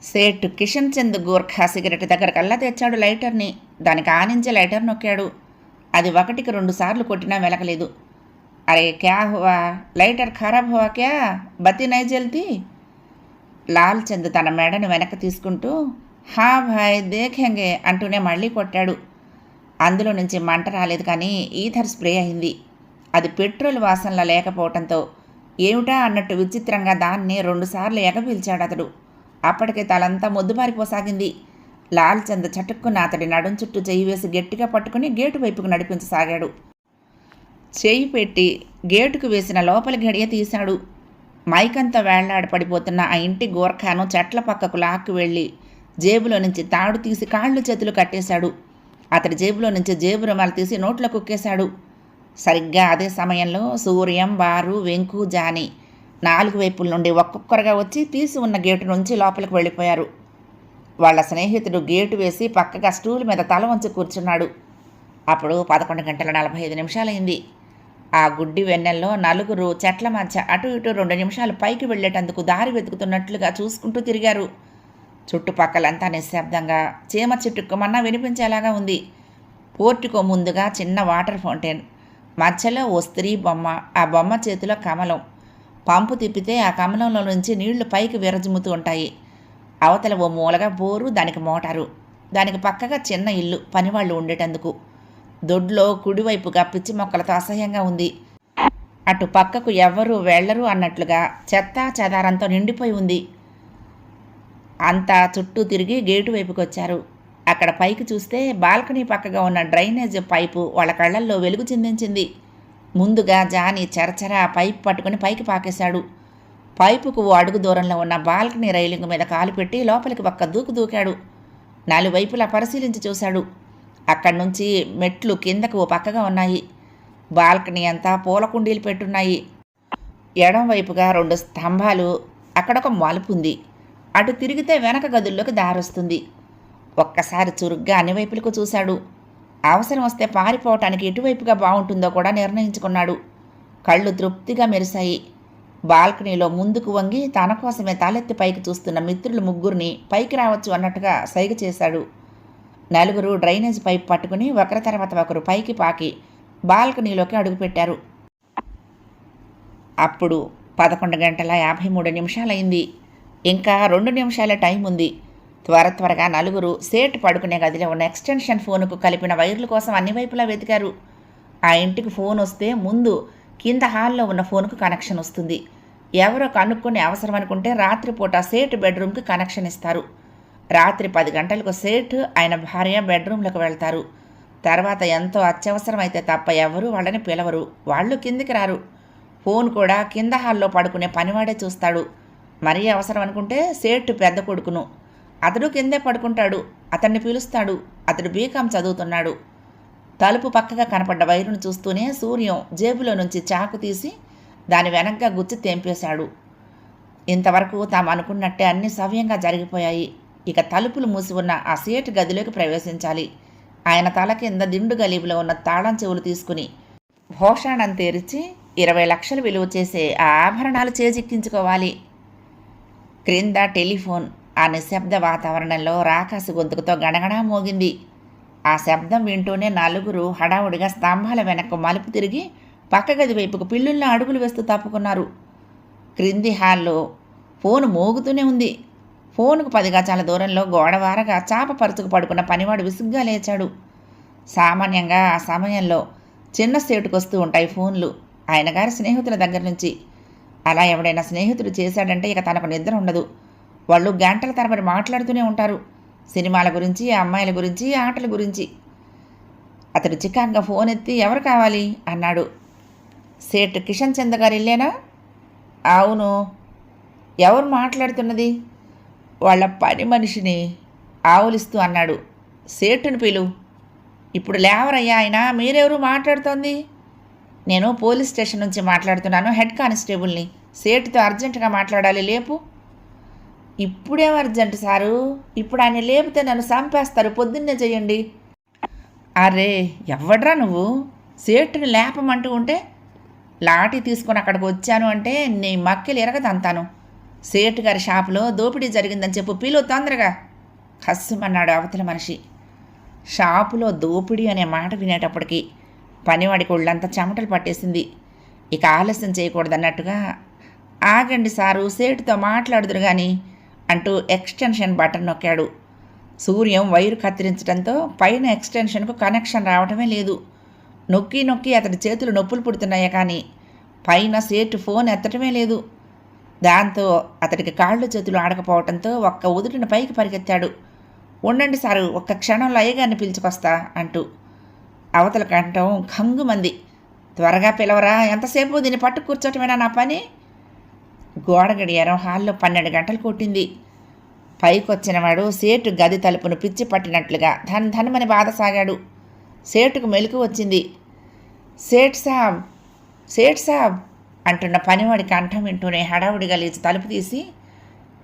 సేట్ కిషన్ చంద్ గోర్ఖా సిగరెట్ దగ్గర కల్లా తెచ్చాడు లైటర్ని. దానికి ఆనించే లైటర్ నొక్కాడు. అది 1కి 2 సార్లు కొట్టినా వెలగలేదు. అరే క్యా హువా, లైటర్ ఖరాబ్ హువా క్యా, బత్తి నై జల్తీ. లాల్చంద్ తన మెడను వెనక్కి తీసుకుంటూ హా భాయ్ దేఖేంగే అంటూనే మళ్ళీ కొట్టాడు. అందులో నుంచి మంట రాలేదు కానీ ఈథర్ స్ప్రే అయింది. అది పెట్రోల్ వాసనలా లేకపోవటంతో ఏమిటా అన్నట్టు విచిత్రంగా దాన్నే 2 సార్లు ఎగపీల్చాడు అతడు. అప్పటికే తలంతా మొద్దుబారిపోసాగింది. లాల్చంద్ చటుక్కున్న అతడి నడుం చుట్టూ చెయ్యి వేసి గట్టిగా పట్టుకుని గేటు వైపుకు నడిపించసాగాడు. చెయ్యి పెట్టి గేటుకు వేసిన లోపలి గడియ తీశాడు. మైకంతా వేళ్లాడి పడిపోతున్న ఆ ఇంటి గోర్ఖాను చెట్ల పక్కకు లాక్కు వెళ్ళి జేబులో నుంచి తాడు తీసి కాళ్ళు చేతులు కట్టేశాడు. అతడి జేబులో నుంచి జేబు రుమాలు తీసి నోట్లో కుక్కేశాడు. సరిగ్గా అదే సమయంలో సూర్యం, బారు, వెంకు, జాని 4 వైపుల నుండి ఒక్కొక్కరుగా వచ్చి తీసి ఉన్న గేటు నుంచి లోపలికి వెళ్ళిపోయారు. వాళ్ళ స్నేహితుడు గేటు వేసి పక్కగా స్టూల్ మీద తల వంచి కూర్చున్నాడు. అప్పుడు 11:45 ఆ గుడ్డి వెన్నెల్లో నలుగురు చెట్ల మధ్య అటు ఇటు 2 నిమిషాలు పైకి వెళ్ళేటందుకు దారి వెతుకుతున్నట్లుగా చూసుకుంటూ తిరిగారు. చుట్టుపక్కలంతా నిశ్శబ్దంగా చీమ చిట్టుక్కుమన్నా వినిపించేలాగా ఉంది. పోర్టికో ముందుగా చిన్న వాటర్ ఫౌంటైన్, మధ్యలో ఓ స్త్రీ బొమ్మ, ఆ బొమ్మ చేతిలో కమలం. పంపు తిప్పితే ఆ కమలంలో నుంచి నీళ్లు పైకి విరజిమ్ముతూ ఉంటాయి. అవతల ఓ మూలగా బోరు, దానికి మోటారు, దానికి పక్కగా చిన్న ఇల్లు పనివాళ్ళు ఉండేటందుకు. దొడ్లో కుడివైపుగా పిచ్చి మొక్కలతో అసహ్యంగా ఉంది. అటు పక్కకు ఎవ్వరూ వెళ్లరు అన్నట్లుగా చెత్త చెదారంతో నిండిపోయి ఉంది. అంతా చుట్టూ తిరిగి గేటు వైపుకి వచ్చారు. అక్కడ పైకి చూస్తే బాల్కనీ పక్కగా ఉన్న డ్రైనేజ్ పైపు వాళ్ళ కళ్ళల్లో వెలుగు చిందించింది. ముందుగా జాని చరచర ఆ పైపు పట్టుకుని పైకి పాకేశాడు. పైపుకు ఓ అడుగు దూరంలో ఉన్న బాల్కనీ రైలింగ్ మీద కాలు పెట్టి లోపలికి ఒక్క దూకు దూకాడు. 4 వైపులా పరిశీలించి చూశాడు. అక్కడి నుంచి మెట్లు కిందకు ఓ పక్కగా ఉన్నాయి. బాల్కనీ అంతా పూల కుండీలు పెట్టున్నాయి. ఎడం వైపుగా 2 స్తంభాలు, అక్కడొక మలుపు ఉంది. అటు తిరిగితే వెనక గదుల్లోకి దారొస్తుంది. ఒక్కసారి చురుగ్గా అన్ని వైపులకు చూశాడు. అవసరం వస్తే పారిపోవటానికి ఎటువైపుగా బాగుంటుందో కూడా నిర్ణయించుకున్నాడు. కళ్ళు తృప్తిగా మెరిశాయి. బాల్కనీలో ముందుకు వంగి తన కోసమే తలెత్తి పైకి చూస్తున్న మిత్రులు 3 పైకి రావచ్చు అన్నట్టుగా సైగ చేశాడు. 4 డ్రైనేజ్ పైపు పట్టుకుని ఒకరి తర్వాత ఒకరు పైకి పాకి బాల్కనీలోకి అడుగుపెట్టారు. అప్పుడు 11:53 ఇంకా 2 నిమిషాల టైం ఉంది. త్వరగా 4 సేట్ పడుకునే గదిలో ఉన్న ఎక్స్టెన్షన్ ఫోనుకు కలిపిన వైర్ల కోసం అన్ని వైపులా వెతికారు. ఆ ఇంటికి ఫోన్ వస్తే ముందు కింద హాల్లో ఉన్న ఫోన్కు కనెక్షన్ వస్తుంది. ఎవరో కనుక్కొని అవసరం అనుకుంటే రాత్రిపూట సేట్ బెడ్రూమ్కి కనెక్షన్ ఇస్తారు. రాత్రి 10 గంటలకు సేట్ ఆయన భార్య బెడ్రూమ్లోకి వెళ్తారు. తర్వాత ఎంతో అత్యవసరమైతే తప్ప ఎవరూ వాళ్ళని పిలవరు. వాళ్ళు కిందికి రారు. ఫోన్ కూడా కింద హాల్లో పడుకునే పనివాడే చూస్తాడు. మరీ అవసరం అనుకుంటే సేట్ పెద్ద కొడుకును, అతడు కిందే పడుకుంటాడు. అతన్ని పిలుస్తాడు. అతడు బీకాం చదువుతున్నాడు. తలుపు పక్కగా కనపడ్డ వైరును చూస్తూనే సూర్యం జేబులో నుంచి చాకు తీసి దాని వెనక్గా గుచ్చి తెంపేశాడు. ఇంతవరకు తాము అనుకున్నట్టే అన్ని సవ్యంగా జరిగిపోయాయి. ఇక తలుపులు మూసి ఉన్న ఆ సేటు గదిలోకి ప్రవేశించాలి. ఆయన తల కింద దిండు గలీబులో ఉన్న తాళం చెవులు తీసుకుని భోషాణం తెరిచి 20 లక్షలు విలువ చేసే ఆ ఆభరణాలు చేజిక్కించుకోవాలి. క్రింద టెలిఫోన్ ఆ నిశ్శబ్ద వాతావరణంలో రాకాసి గొంతుకుతో గణగణా మోగింది. ఆ శబ్దం వింటూనే 4 హడావుడిగా స్తంభాల వెనక్కు మలుపు తిరిగి పక్క గది వైపుకు పిల్లుల్లో అడుగులు వేస్తూ తప్పుకున్నారు. క్రింది హాల్లో ఫోను మోగుతూనే ఉంది. ఫోనుకు 10 గజాల దూరంలో గోడవారగా చాప పరుచుకు పడుకున్న పనివాడు విసుగ్గా లేచాడు. సామాన్యంగా ఆ సమయంలో చిన్న సేటుకొస్తూ ఉంటాయి ఫోన్లు ఆయన గారి స్నేహితుల దగ్గర నుంచి. అలా ఎవడైనా స్నేహితుడు చేశాడంటే ఇక తనకు నిద్ర ఉండదు. వాళ్ళు గంటల తరబడి మాట్లాడుతూనే ఉంటారు. సినిమాల గురించి, అమ్మాయిల గురించి, ఆటల గురించి. అతడు చికాగ్గా ఫోన్ ఎత్తి ఎవరు కావాలి అన్నాడు. సేట్ కిషన్ చంద్ గారు ఇల్లేనా? అవును. ఎవరు మాట్లాడుతున్నది? వాళ్ళ పని మనిషిని ఆవులిస్తూ అన్నాడు. సేటును పిలు. ఇప్పుడు లేవరయ్యా ఆయన, మీరెవరు మాట్లాడుతోంది? నేను పోలీస్ స్టేషన్ నుంచి మాట్లాడుతున్నాను, హెడ్ కానిస్టేబుల్ని. సేటుతో అర్జెంటుగా మాట్లాడాలి, లేపు. ఇప్పుడేం అర్జెంటు సారు? ఇప్పుడు ఆయన లేపితే నన్ను చంపేస్తారు, పొద్దున్నే చెయ్యండి. అరే ఎవడ్రా నువ్వు? సేటుని లేపమంటూ ఉంటే లాఠీ తీసుకొని అక్కడికి వచ్చాను అంటే నీ మక్కిలు ఎరగదంతాను. సేటు గారి షాపులో దోపిడీ జరిగిందని చెప్పు, పిలు తొందరగా. కస్సుమన్నాడు అవతల మనిషి. షాపులో దోపిడీ అనే మాట వినేటప్పటికి పనివాడికి ఒళ్ళంతా చెమటలు పట్టేసింది. ఇక ఆలస్యం చేయకూడదన్నట్టుగా ఆగండి సారు, సేటుతో మాట్లాడుదురు కానీ అంటూ ఎక్స్టెన్షన్ బటన్ నొక్కాడు. సూర్యం వైరు కత్తిరించడంతో పైన ఎక్స్టెన్షన్కు కనెక్షన్ రావటమే లేదు. నొక్కి నొక్కి అతడి చేతులు నొప్పులు పుడుతున్నాయే కానీ పైన సేటు ఫోన్ ఎత్తటమే లేదు. దాంతో అతడికి కాళ్ళు చేతులు ఆడకపోవడంతో ఒక్క ఉదుటిన పైకి పరిగెత్తాడు. ఉండండి సారు, ఒక్క క్షణంలో అయ్యగారిని పిలుచుకొస్తా అంటూ. అవతల కంఠం ఖంగుమంది. త్వరగా పిలవరా, ఎంతసేపు దీన్ని పట్టు కూర్చోటమేనా నా పని? గోడ గడియారం హాల్లో 12 గంటలు కొట్టింది. పైకొచ్చినవాడు సేటు గది తలుపును పిచ్చి పట్టినట్లుగా ధన్మని బాధసాగాడు. సేటుకు మెలకు వచ్చింది. సేట్ సాబ్, సేట్ సాబ్ అంటున్న పనివాడి కంఠం వింటూనే హడావుడిగా లేచి తలుపు తీసి,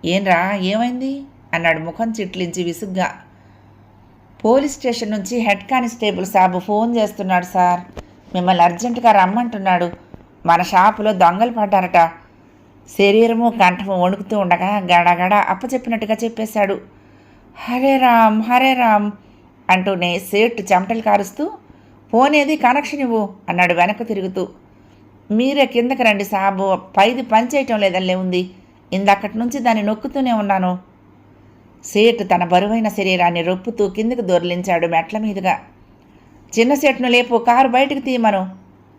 ఏంరా ఏమైంది అన్నాడు ముఖం చిట్లించి విసుగ్గా. పోలీస్ స్టేషన్ నుంచి హెడ్ కానిస్టేబుల్ సాబు ఫోన్ చేస్తున్నాడు సార్, మిమ్మల్ని అర్జెంటుగా రమ్మంటున్నాడు. మన షాపులో దొంగలు పడ్డారట. శరీరము కంఠము వణుకుతూ ఉండగా గడగడ అప్పచెప్పినట్టుగా చెప్పేశాడు. హరే రామ్ హరే రామ్ అంటూనే సేటు చెమటలు కారుస్తూ, ఫోన్ ఏది, కనెక్షన్ ఇవ్వు అన్నాడు వెనక్కు తిరుగుతూ. మీరే కిందకి రండి సాబు, పైది పని చేయటం లేదల్లే ఉంది. ఇందక్కడి నుంచి దాన్ని నొక్కుతూనే ఉన్నాను. సేటు తన బరువైన శరీరాన్ని రొప్పుతూ కిందకు దొర్లించాడు మెట్ల మీదుగా. చిన్న సేటును లేపు, కారు బయటకు తీయమను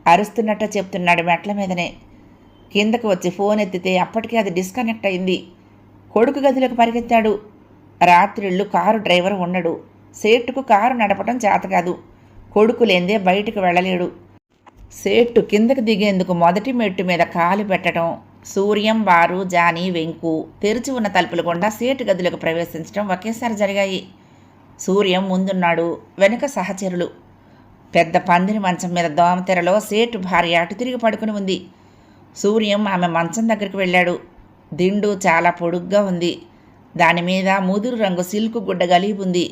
అరుస్తున్నట్టు చెప్తున్నాడు మెట్ల మీదనే. కిందకు వచ్చి ఫోన్ ఎత్తితే అప్పటికే అది డిస్కనెక్ట్ అయింది. కొడుకు గదిలోకి పరిగెత్తాడు. రాత్రిళ్ళు కారు డ్రైవర్ ఉండడు. సేటుకు కారు నడపడం చేతకాదు. కొడుకు లేందే బయటకు వెళ్ళలేడు. సేటు కిందకు దిగేందుకు మొదటి మెట్టు మీద కాలు పెట్టడం, సూర్యం, బారు, జానీ, వెంకు తెరిచి ఉన్న తలుపులు గుండా సేటు గదిలోకి ప్రవేశించడం ఒకేసారి జరిగాయి. సూర్యం ముందున్నాడు, వెనుక సహచరులు. పెద్ద పందిరి మంచం మీద దోమతెరలో సేటు భార్య అటు తిరిగి పడుకుని ఉంది. సూర్యం ఆమె మంచం దగ్గరికి వెళ్ళాడు. దిండు చాలా పొడుగ్గా ఉంది. దానిమీద ముదురు రంగు సిల్కు గుడ్డ గలీబుంది.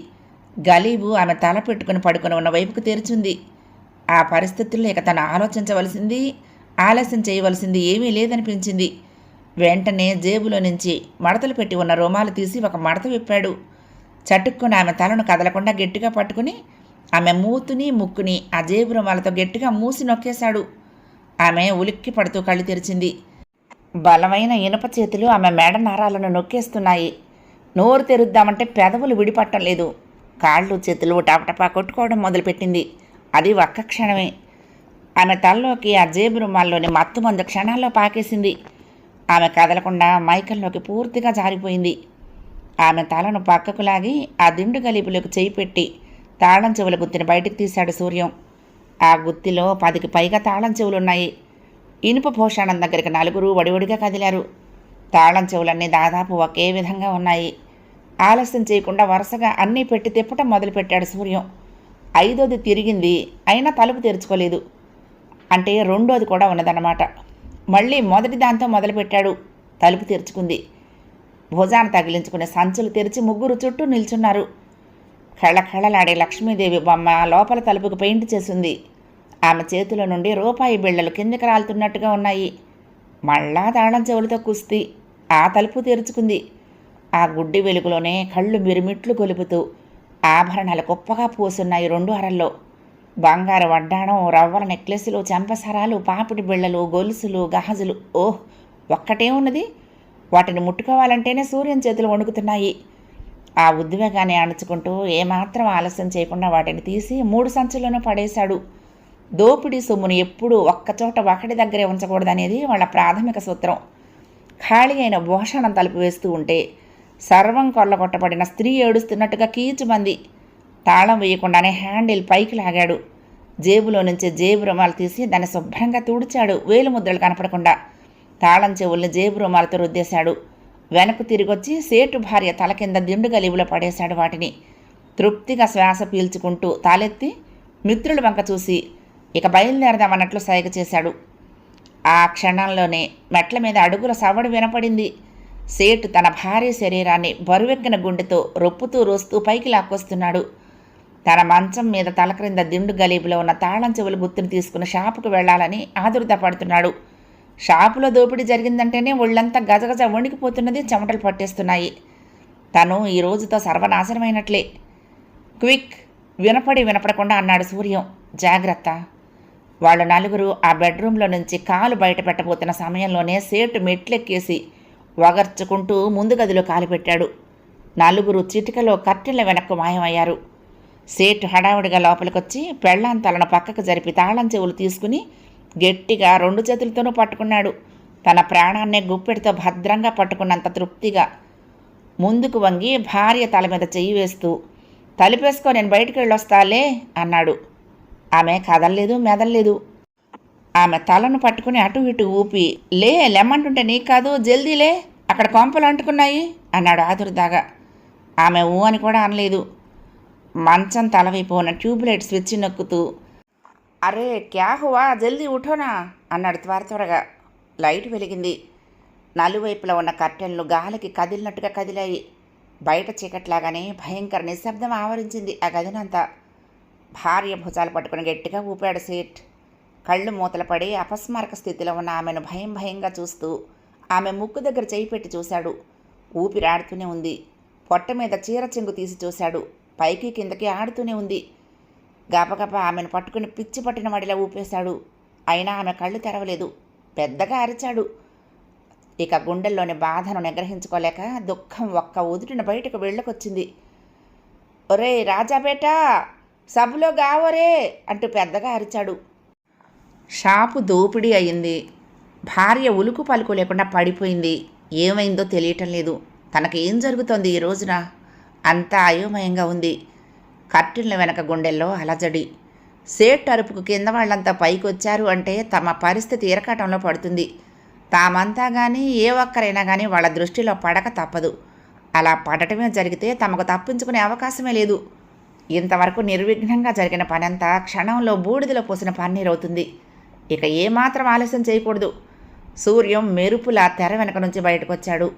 గలీబు ఆమె తల పెట్టుకుని పడుకుని ఉన్న వైపుకు తెరిచింది. ఆ పరిస్థితుల్లో ఇక తను ఆలస్యం చేయవలసింది ఏమీ లేదనిపించింది. వెంటనే జేబులో నుంచి మడతలు పెట్టి ఉన్న రుమాలు తీసి ఒక మడత విప్పాడు. చటుక్కుని ఆమె తలను కదలకుండా గట్టిగా పట్టుకుని ఆమె మూతుని ముక్కుని ఆ జేబు రుమాలతో గట్టిగా మూసి నొక్కేశాడు. ఆమె ఉలిక్కి పడుతూ కళ్ళు తెరిచింది. బలమైన ఇనుప చేతులు ఆమె మెడ నరాలను నొక్కేస్తున్నాయి. నోరు తెరుద్దామంటే పెదవులు విడిపట్టం లేదు. కాళ్ళు చేతులు టపటపా కొట్టుకోవడం మొదలుపెట్టింది. అది ఒక్క క్షణమే. ఆమె తలలోకి ఆ జేబు రుమాల్లోని మత్తు మందు క్షణాల్లో పాకేసింది. ఆమె కదలకుండా మైకంలోకి పూర్తిగా జారిపోయింది. ఆమె తలను పక్కకు లాగి ఆ దిండు గలీపులోకి చేయి పెట్టి తాళం చెవుల గుత్తిని బయటకు తీశాడు సూర్యం. ఆ గుత్తిలో 10కి పైగా తాళం చెవులున్నాయి. ఇనుప భూషణం దగ్గరికి 4 వడివడిగా కదిలారు. తాళం చెవులన్నీ దాదాపు ఒకే విధంగా ఉన్నాయి. ఆలస్యం చేయకుండా వరుసగా అన్నీ పెట్టి తిప్పటం మొదలుపెట్టాడు సూర్యం. 5వది తిరిగింది, అయినా తలుపు తెరుచుకోలేదు. అంటే 2వది కూడా ఉన్నదన్నమాట. మళ్ళీ మొదటి దాంతో మొదలుపెట్టాడు. తలుపు తెరుచుకుంది. భుజాన తగిలించుకునే సంచులు తెరిచి 3 చుట్టూ నిల్చున్నారు. కళకళలాడే లక్ష్మీదేవి బొమ్మ లోపల తలుపుకు పెయింట్ చేసింది. ఆమె చేతిలో నుండి రూపాయి బిళ్ళలు కిందకి రాలుతున్నట్టుగా ఉన్నాయి. మళ్ళా తాళం చెవులతో కుస్తీ. ఆ తలుపు తెరుచుకుంది. ఆ గుడ్డి వెలుగులోనే కళ్ళు మిరుమిట్లు గొలుపుతూ ఆభరణాలు కుప్పగా పోసున్నాయి 2 అరల్లో. బంగారు వడ్డాణం, రవ్వల నెక్లెస్లు, చెంపసరాలు, పాపిడి బిళ్ళలు, గొలుసులు, గాజులు. ఓహ్, ఒక్కటే ఉన్నది. వాటిని ముట్టుకోవాలంటేనే సూర్యం చేతులు వణుకుతున్నాయి. ఆ ఉద్వేగాన్ని అణుచుకుంటూ ఏమాత్రం ఆలస్యం చేయకుండా వాటిని తీసి 3 సంచుల్లోనూ పడేశాడు. దోపిడీ సొమ్మును ఎప్పుడూ ఒక్కచోట ఒకటి దగ్గరే ఉంచకూడదనేది వాళ్ళ ప్రాథమిక సూత్రం. ఖాళీ అయిన భూషణం తలుపు వేస్తూ ఉంటే సర్వం కొల్లగొట్టబడిన స్త్రీ ఏడుస్తున్నట్టుగా కీచుమంది. తాళం వేయకుండానే హ్యాండిల్ పైకి లాగాడు. జేబులో నుంచి జేబు రుమాలు తీసి దాన్ని శుభ్రంగా తుడిచాడు. వేలు ముద్రలు కనపడకుండా తాళం చెవుల్ని జేబు రుమాలతో రుద్దేశాడు. వెనక్కు తిరిగొచ్చి సేటు భార్య తల కింద దిండు గలీబులో పడేశాడు వాటిని. తృప్తిగా శ్వాస పీల్చుకుంటూ తాలెత్తి మిత్రుల వంక చూసి ఇక బయలుదేరదామన్నట్లు సైగ చేశాడు. ఆ క్షణంలోనే మెట్ల మీద అడుగుల సవడి వినపడింది. సేటు తన భార్య శరీరాన్ని బరువెక్కిన గుండెతో రొప్పుతూ రోస్తూ పైకి లాక్కొస్తున్నాడు. తన మంచం మీద తల క్రింద దిండు గలీబులో ఉన్న తాళం చెవులు గుర్తును తీసుకుని షాపుకు వెళ్లాలని ఆదుర్ద పడుతున్నాడు. షాపులో దోపిడీ జరిగిందంటేనే ఒళ్ళంతా గజగజ వణికిపోతున్నది, చెమటలు పట్టేస్తున్నాయి. తను ఈ రోజుతో సర్వనాశనమైనట్లే. క్విక్ వినపడకుండా అన్నాడు సూర్యం. జాగ్రత్త. వాళ్ళు 4 ఆ బెడ్రూమ్లో నుంచి కాలు బయట పెట్టబోతున్న సమయంలోనే సేటు మెట్లెక్కేసి వగర్చుకుంటూ ముందు గదిలో కాలు పెట్టాడు. నలుగురు చిటికలో కర్టెన్ల వెనక్కు మాయమయ్యారు. సేటు హడావుడిగా లోపలికొచ్చి పెళ్ళాం తలను పక్కకు జరిపి తాళం చెవులు తీసుకుని గట్టిగా 2 చేతులతోనూ పట్టుకున్నాడు. తన ప్రాణాన్నే గుప్పెడితో భద్రంగా పట్టుకున్నంత తృప్తిగా. ముందుకు వంగి భార్య తల మీద చెయ్యి వేస్తూ, తలుపేసుకో, నేను బయటికి వెళ్ళొస్తాలే అన్నాడు. ఆమె కదల్లేదు, మెదల్లేదు. ఆమె తలను పట్టుకుని అటు ఇటు ఊపి, లెమ్మంటుంటే నీకు కాదు, జల్దీలే, అక్కడ కొంపలు అంటుకున్నాయి అన్నాడు ఆదురుదాగా. ఆమె ఊ అని కూడా అనలేదు. మంచం తలవైపు ఉన్న ట్యూబ్లైట్ స్విచ్ నొక్కుతూ, అరే క్యా హువా, జల్దీ ఉఠోనా అన్నాడు త్వరగా. లైట్ వెలిగింది. నలువైపులా ఉన్న కర్టెన్లు గాలికి కదిలినట్టుగా కదిలాయి. బయట చీకట్లాగానే భయంకర నిశ్శబ్దం ఆవరించింది ఆ గదినంతా. భార్య భుజాలు పట్టుకుని గట్టిగా ఊపాడు సేట్. కళ్ళు మూతలు పడి అపస్మారక స్థితిలో ఉన్న ఆమెను భయంగా చూస్తూ ఆమె ముక్కు దగ్గర చేయి పెట్టి చూశాడు. ఊపిరాడుతూనే ఉంది. పొట్ట మీద చీర చెంగు తీసి చూశాడు. పైకి కిందకి ఆడుతూనే ఉంది. గబగబా ఆమెను పట్టుకుని పిచ్చి పట్టిన వాడిలా ఊపేశాడు. అయినా ఆమె కళ్ళు తెరవలేదు. పెద్దగా అరిచాడు. ఇక గుండెల్లోని బాధను నిగ్రహించుకోలేక దుఃఖం ఒక్క ఉదుటిన బయటకు వెళ్ళకొచ్చింది. ఒరే రాజాబేటా, సభలో గావరే అంటూ పెద్దగా అరిచాడు. షాపు దోపిడీ అయింది. భార్య ఉలుకు పలుకు లేకుండా పడిపోయింది. ఏమైందో తెలియటం లేదు. తనకేం జరుగుతోంది ఈ రోజున? అంతా అయోమయంగా ఉంది. కర్టెన్ల వెనక గుండెల్లో అలజడి. సేట్ అరుపుకు కింద వాళ్ళంతా పైకొచ్చారు అంటే తమ పరిస్థితి ఇరకాటంలో పడుతుంది. తామంతా కానీ ఏ ఒక్కరైనా కానీ వాళ్ళ దృష్టిలో పడక తప్పదు. అలా పడటమే జరిగితే తమకు తప్పించుకునే అవకాశమే లేదు. ఇంతవరకు నిర్విఘ్నంగా జరిగిన పనంతా క్షణంలో బూడిదలో పోసిన పన్నీరవుతుంది. ఇక ఏమాత్రం ఆలస్యం చేయకూడదు. సూర్యం మెరుపులా తెర వెనక నుంచి బయటకొచ్చాడు.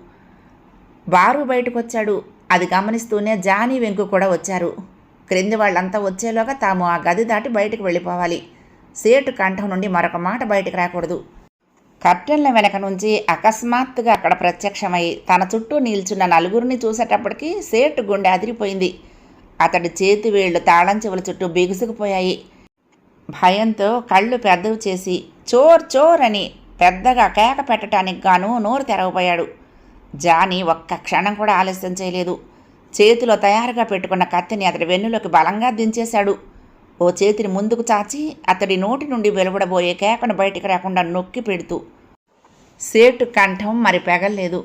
బారు బయటకొచ్చాడు. అది గమనిస్తూనే జానీ వెంకు కూడా వచ్చారు. క్రింది వాళ్ళంతా వచ్చేలోగా తాము ఆ గది దాటి బయటకు వెళ్ళిపోవాలి. సేటు కంఠం నుండి మరొక మాట బయటకు రాకూడదు. కర్టెన్ల వెనక నుంచి అకస్మాత్తుగా అక్కడ ప్రత్యక్షమై తన చుట్టూ నిల్చున్న నలుగురిని చూసేటప్పటికీ సేటు గుండె అదిరిపోయింది. అతడి చేతి వేళ్లు తాళం చెవుల చుట్టూ బిగుసుకుపోయాయి. భయంతో కళ్ళు పెద్దవి చేసి చోర్ చోర్ అని పెద్దగా కేక పెట్టడానికి గాను నోరు తెరవబోయాడు. జానీ ఒక్క క్షణం కూడా ఆలస్యం చేయలేదు. చేతిలో తయారుగా పెట్టుకున్న కత్తిని అతడి వెన్నులోకి బలంగా దించేశాడు. ఓ చేతిని ముందుకు చాచి అతడి నోటి నుండి వెలువడబోయే కేకను బయటికి రాకుండా నొక్కి పెడుతూ. సేటు కంఠం మరి పెగల్లేదు.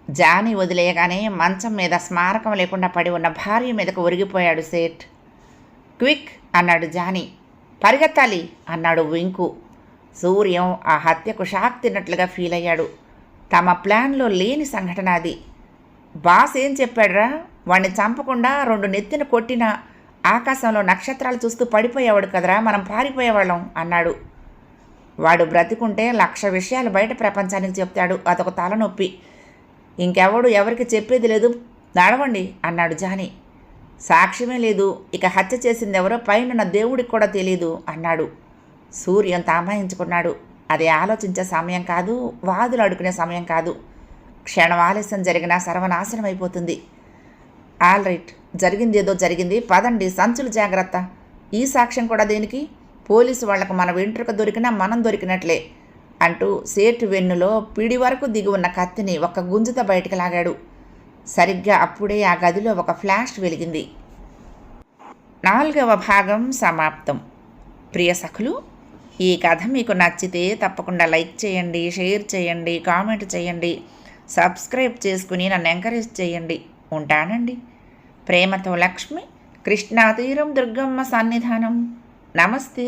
జానీ వదిలేయగానే మంచం మీద స్మారకం లేకుండా పడి ఉన్న భార్య మీదకు ఒరిగిపోయాడు సేట్. క్విక్ అన్నాడు జానీ. పరిగెత్తాలి అన్నాడు వెంకు. సూర్యం ఆ హత్యకు షాక్ తిన్నట్లుగా ఫీల్ అయ్యాడు. తమ ప్లాన్లో లేని సంఘటన అది. బాస్ ఏం చెప్పాడురా, వాణ్ణి చంపకుండా 2 నెత్తిన కొట్టినా ఆకాశంలో నక్షత్రాలు చూస్తూ పడిపోయేవాడు కదరా, మనం పారిపోయేవాళ్ళం అన్నాడు. వాడు బ్రతికుంటే 1,00,000 విషయాలు బయట ప్రపంచానికి చెప్తాడు, అదొక తలనొప్పి. ఇంకెవడు ఎవరికి చెప్పేది లేదు, నడవండి అన్నాడు జానీ. సాక్ష్యమే లేదు, ఇక హత్య చేసింది ఎవరో పైన దేవుడికి కూడా తెలియదు అన్నాడు. సూర్యం తామాయించుకున్నాడు. అది ఆలోచించే సమయం కాదు, వాదులు అడుకునే సమయం కాదు. క్షణం ఆలస్యం జరిగినా సర్వనాశనం అయిపోతుంది. ఆల్ రైట్, జరిగింది ఏదో జరిగింది, పదండి, సంచులు జాగ్రత్త. ఈ సాక్ష్యం కూడా దేనికి? పోలీసు వాళ్లకు మన వెంట్రుక దొరికినా మనం దొరికినట్లే అంటూ సేటు వెన్నులో పిడి వరకు దిగి ఉన్న కత్తిని ఒక్క గుంజుతో బయటకు లాగాడు. సరిగ్గా అప్పుడే ఆ గదిలో ఒక ఫ్లాష్ వెలిగింది. 4వ భాగం సమాప్తం. ప్రియ సఖులు, ఈ కథ మీకు నచ్చితే తప్పకుండా లైక్ చేయండి, షేర్ చేయండి, కామెంట్ చేయండి, సబ్స్క్రైబ్ చేసుకుని నన్ను ఎంకరేజ్ చేయండి. ఉంటానండి. ప్రేమతో లక్ష్మి, కృష్ణా తీరం దుర్గమ్మ సన్నిధానం. నమస్తే.